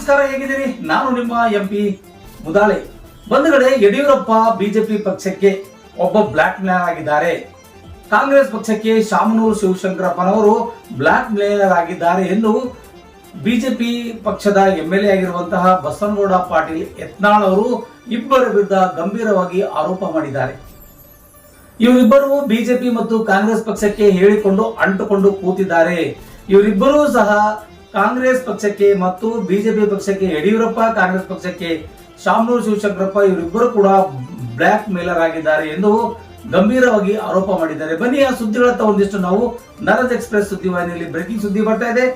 ನಮಸ್ಕಾರ, ಹೇಗಿದ್ದೀರಿ? ನಾನು ನಿಮ್ಮ MP ಮುದಾಳೆ. ಬಂಧುಗಳೇ, ಯಡಿಯೂರಪ್ಪ ಬಿಜೆಪಿ ಪಕ್ಷಕ್ಕೆ ಒಬ್ಬ ಬ್ಲಾಕ್ ಮೇಲರ್ ಆಗಿದ್ದಾರೆ. ಕಾಂಗ್ರೆಸ್ ಪಕ್ಷಕ್ಕೆ ಶಾಮನೂರು ಶಿವಶಂಕರಪ್ಪನವರು ಬ್ಲಾಕ್ ಮೇಲರ್ ಆಗಿದ್ದಾರೆ ಎಂದು ಬಿಜೆಪಿ ಪಕ್ಷದ MLA ಆಗಿರುವಂತಹ ಬಸನಗೌಡ ಪಾಟೀಲ್ ಯತ್ನಾಳ್ ಅವರು ಇಬ್ಬರ ವಿರುದ್ಧ ಗಂಭೀರವಾಗಿ ಆರೋಪ ಮಾಡಿದ್ದಾರೆ. ಇವರಿಬ್ಬರು ಬಿಜೆಪಿ ಮತ್ತು ಕಾಂಗ್ರೆಸ್ ಪಕ್ಷಕ್ಕೆ ಹೇಳಿಕೊಂಡು ಅಂಟುಕೊಂಡು ಕೂತಿದ್ದಾರೆ. ಇವರಿಬ್ಬರೂ ಸಹ ಕಾಂಗ್ರೆಸ್ ಪಕ್ಷಕ್ಕೆ ಮತ್ತು ಬಿಜೆಪಿ ಪಕ್ಷಕ್ಕೆ ಯಡಿಯೂರಪ್ಪ, ಕಾಂಗ್ರೆಸ್ ಪಕ್ಷಕ್ಕೆ ಶಾಮನೂರು ಶಿವಶಂಕರಪ್ಪ ಇವರಿಬ್ಬರು ಕೂಡ ಬ್ಲಾಕ್ ಮೇಲರ್ ಆಗಿದ್ದಾರೆ ಎಂದು ಗಂಭೀರವಾಗಿ ಆರೋಪ ಮಾಡಿದ್ದಾರೆ. ಬನ್ನಿ ಆ ಸುದ್ದಿಗಳತ್ತ ಒಂದಿಷ್ಟು ನಾವು ನರಜ್ ಎಕ್ಸ್ಪ್ರೆಸ್ ಸುದ್ದಿವಾಹಿನಿಯಲ್ಲಿ ಬ್ರೇಕಿಂಗ್ ಸುದ್ದಿ ಬರ್ತಾ ಇದೆ,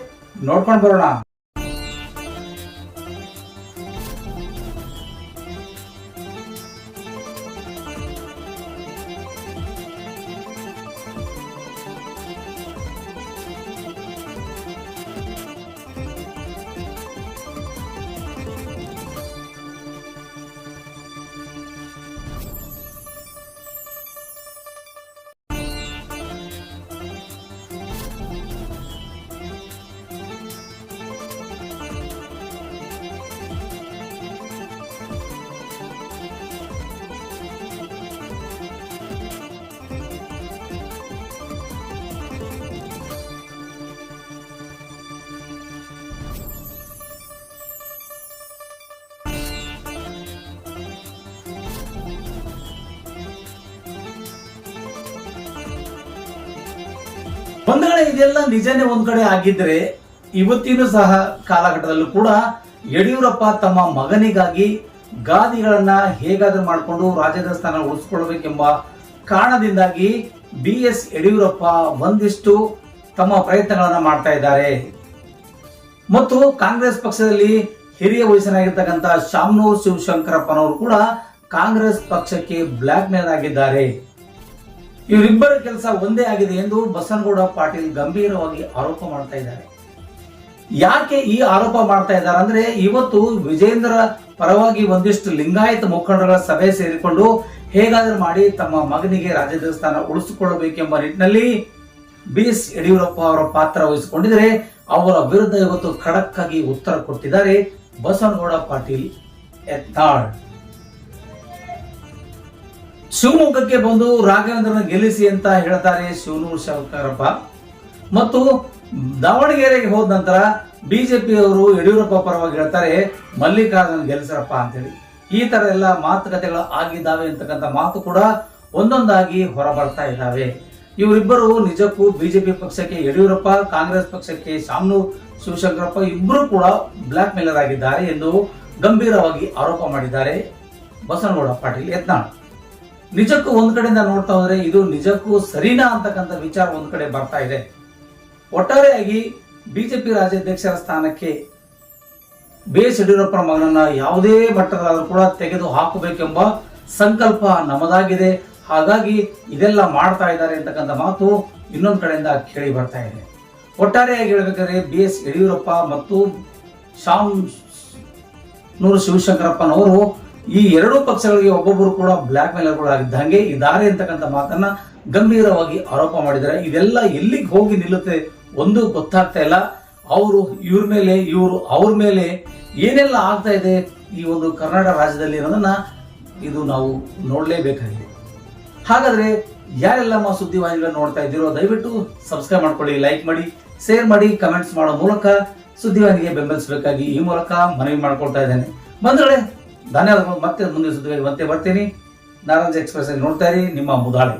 ನೋಡ್ಕೊಂಡು ಬರೋಣ. ಬಂಧುಗಳೇ, ಇದೆಲ್ಲ ನಿಜನೇ ಒಂದ್ ಕಡೆ ಆಗಿದ್ರೆ ಇವತ್ತಿನ ಸಹ ಕಾಲಘಟ್ಟದಲ್ಲೂ ಕೂಡ ಯಡಿಯೂರಪ್ಪ ತಮ್ಮ ಮಗನಿಗಾಗಿ ಗಾದಿಗಳನ್ನ ಹೇಗಾದ್ರೂ ಮಾಡಿಕೊಂಡು ರಾಜ್ಯದ ಸ್ಥಾನ ಉಳಿಸಿಕೊಳ್ಳಬೇಕೆಂಬ ಕಾರಣದಿಂದಾಗಿ BS ಯಡಿಯೂರಪ್ಪ ಒಂದಿಷ್ಟು ತಮ್ಮ ಪ್ರಯತ್ನಗಳನ್ನ ಮಾಡ್ತಾ ಇದ್ದಾರೆ. ಮತ್ತು ಕಾಂಗ್ರೆಸ್ ಪಕ್ಷದಲ್ಲಿ ಹಿರಿಯ ವಯಸ್ಸಿನಾಗಿರ್ತಕ್ಕಂಥ ಶಾಮನೂರು ಶಿವಶಂಕರಪ್ಪನವರು ಕೂಡ ಕಾಂಗ್ರೆಸ್ ಪಕ್ಷಕ್ಕೆ ಬ್ಲಾಕ್ ಮೇಲ್ ಆಗಿದ್ದಾರೆ. ಇವರಿಬ್ಬರ ಕೆಲಸ ಒಂದೇ ಆಗಿದೆ ಎಂದು ಬಸನಗೌಡ ಪಾಟೀಲ್ ಗಂಭೀರವಾಗಿ ಆರೋಪ ಮಾಡ್ತಾ ಇದ್ದಾರೆ. ಯಾಕೆ ಈ ಆರೋಪ ಮಾಡ್ತಾ ಇದ್ದಾರೆ ಅಂದ್ರೆ, ಇವತ್ತು ವಿಜೇಂದ್ರ ಪರವಾಗಿ ಒಂದಿಷ್ಟು ಲಿಂಗಾಯತ ಮುಖಂಡರ ಸಭೆ ಸೇರಿಕೊಂಡು ಹೇಗಾದ್ರೂ ಮಾಡಿ ತಮ್ಮ ಮಗನಿಗೆ ರಾಜ್ಯದ ಸ್ಥಾನ ಉಳಿಸಿಕೊಳ್ಳಬೇಕೆಂಬ ನಿಟ್ಟಿನಲ್ಲಿ BS ಯಡಿಯೂರಪ್ಪ ಅವರ ಪಾತ್ರ ವಹಿಸಿಕೊಂಡಿದ್ರೆ ಅವರ ವಿರುದ್ಧ ಇವತ್ತು ಖಡಕ್ ಆಗಿ ಉತ್ತರ ಕೊಟ್ಟಿದ್ದಾರೆ ಬಸನಗೌಡ ಪಾಟೀಲ್ ಯತ್ನಾಳ್. ಶಿವಮೊಗ್ಗಕ್ಕೆ ಬಂದು ರಾಘವೇಂದ್ರನ ಗೆಲ್ಲಿಸಿ ಅಂತ ಹೇಳ್ತಾರೆ ಶಿವನೂರು ಶಿವಶಂಕರಪ್ಪ. ಮತ್ತು ದಾವಣಗೆರೆಗೆ ಹೋದ ನಂತರ ಬಿಜೆಪಿ ಅವರು ಯಡಿಯೂರಪ್ಪ ಪರವಾಗಿ ಹೇಳ್ತಾರೆ ಮಲ್ಲಿಕಾರ್ಜುನ ಗೆಲ್ಲಿಸರಪ್ಪ ಅಂತೇಳಿ. ಈ ತರ ಎಲ್ಲ ಮಾತುಕತೆಗಳು ಆಗಿದ್ದಾವೆ ಅಂತಕ್ಕಂಥ ಮಾತು ಕೂಡ ಒಂದೊಂದಾಗಿ ಹೊರಬರ್ತಾ ಇದ್ದಾವೆ. ಇವರಿಬ್ಬರು ನಿಜಕ್ಕೂ ಬಿಜೆಪಿ ಪಕ್ಷಕ್ಕೆ ಯಡಿಯೂರಪ್ಪ, ಕಾಂಗ್ರೆಸ್ ಪಕ್ಷಕ್ಕೆ ಶಾಮನೂರು ಶಿವಶಂಕರಪ್ಪ ಇಬ್ಬರು ಕೂಡ ಬ್ಲಾಕ್ ಮೇಲರ್ ಆಗಿದ್ದಾರೆ ಎಂದು ಗಂಭೀರವಾಗಿ ಆರೋಪ ಮಾಡಿದ್ದಾರೆ ಬಸನಗೌಡ ಪಾಟೀಲ್ ಯತ್ನಾಳ್. ನಿಜಕ್ಕೂ ಒಂದ್ ಕಡೆಯಿಂದ ನೋಡ್ತಾ ಹೋದ್ರೆ ಇದು ನಿಜಕ್ಕೂ ಸರಿನಾ ಅಂತಕ್ಕಂಥ ವಿಚಾರ ಒಂದ್ ಕಡೆ ಬರ್ತಾ ಇದೆ. ಒಟ್ಟಾರೆಯಾಗಿ ಬಿಜೆಪಿ ರಾಜ್ಯಾಧ್ಯಕ್ಷರ ಸ್ಥಾನಕ್ಕೆ BS ಯಡಿಯೂರಪ್ಪನ ಮಗನನ್ನ ಯಾವುದೇ ಮಟ್ಟದಲ್ಲಾದ್ರೂ ಕೂಡ ತೆಗೆದು ಹಾಕಬೇಕೆಂಬ ಸಂಕಲ್ಪ ನಮ್ಮದಾಗಿದೆ. ಹಾಗಾಗಿ ಇದೆಲ್ಲ ಮಾಡ್ತಾ ಇದ್ದಾರೆ ಅಂತಕ್ಕಂಥ ಮಾತು ಇನ್ನೊಂದ್ ಕಡೆಯಿಂದ ಕೇಳಿ ಬರ್ತಾ ಇದೆ. ಒಟ್ಟಾರೆಯಾಗಿ ಹೇಳ್ಬೇಕಾದ್ರೆ BS ಯಡಿಯೂರಪ್ಪ ಮತ್ತು ಶಾಮನೂರು ಶಿವಶಂಕರಪ್ಪನವರು ಈ ಎರಡೂ ಪಕ್ಷಗಳಿಗೆ ಒಬ್ಬೊಬ್ಬರು ಕೂಡ ಬ್ಲಾಕ್ ಮೇಲರ್ಗಳು ಆಗಿದ್ದಂಗೆ ಇದ್ದಾರೆ ಅಂತಕ್ಕಂಥ ಮಾತನ್ನ ಗಂಭೀರವಾಗಿ ಆರೋಪ ಮಾಡಿದ್ದಾರೆ. ಇದೆಲ್ಲ ಎಲ್ಲಿಗೆ ಹೋಗಿ ನಿಲ್ಲುತ್ತೆ ಒಂದು ಗೊತ್ತಾಗ್ತಾ ಇಲ್ಲ. ಅವರು ಇವ್ರ ಮೇಲೆ, ಇವರು ಅವ್ರ ಮೇಲೆ ಏನೆಲ್ಲ ಆಗ್ತಾ ಇದೆ ಈ ಒಂದು ಕರ್ನಾಟಕ ರಾಜ್ಯದಲ್ಲಿ ಅನ್ನೋದನ್ನ ಇದು ನಾವು ನೋಡ್ಲೇಬೇಕಾಗಿದೆ. ಹಾಗಾದ್ರೆ ಯಾರೆಲ್ಲ ನಮ್ಮ ಸುದ್ದಿವಾಹಿನಿಗಳನ್ನ ನೋಡ್ತಾ ಇದ್ದೀರೋ ದಯವಿಟ್ಟು ಸಬ್ಸ್ಕ್ರೈಬ್ ಮಾಡ್ಕೊಳ್ಳಿ, ಲೈಕ್ ಮಾಡಿ, ಶೇರ್ ಮಾಡಿ, ಕಮೆಂಟ್ಸ್ ಮಾಡೋ ಮೂಲಕ ಸುದ್ದಿವಾಹಿನಿಗೆ ಬೆಂಬಲಿಸಬೇಕಾಗಿ ಈ ಮೂಲಕ ಮನವಿ ಮಾಡ್ಕೊಳ್ತಾ ಇದ್ದೇನೆ. ಬಂಧುಗಳೇ, ಧನ್ಯವಾದಗಳು. ಮತ್ತೆ ಮುಂದಿನ ಸುದ್ದಿಗಾಗಿ ಮತ್ತೆ ಬರ್ತೀನಿ. ನರಜ್ ಎಕ್ಸ್ಪ್ರೆಸ್ ನೋಡ್ತಾ ಇರಿ, ನಿಮ್ಮ ಮುದಾಳೆ.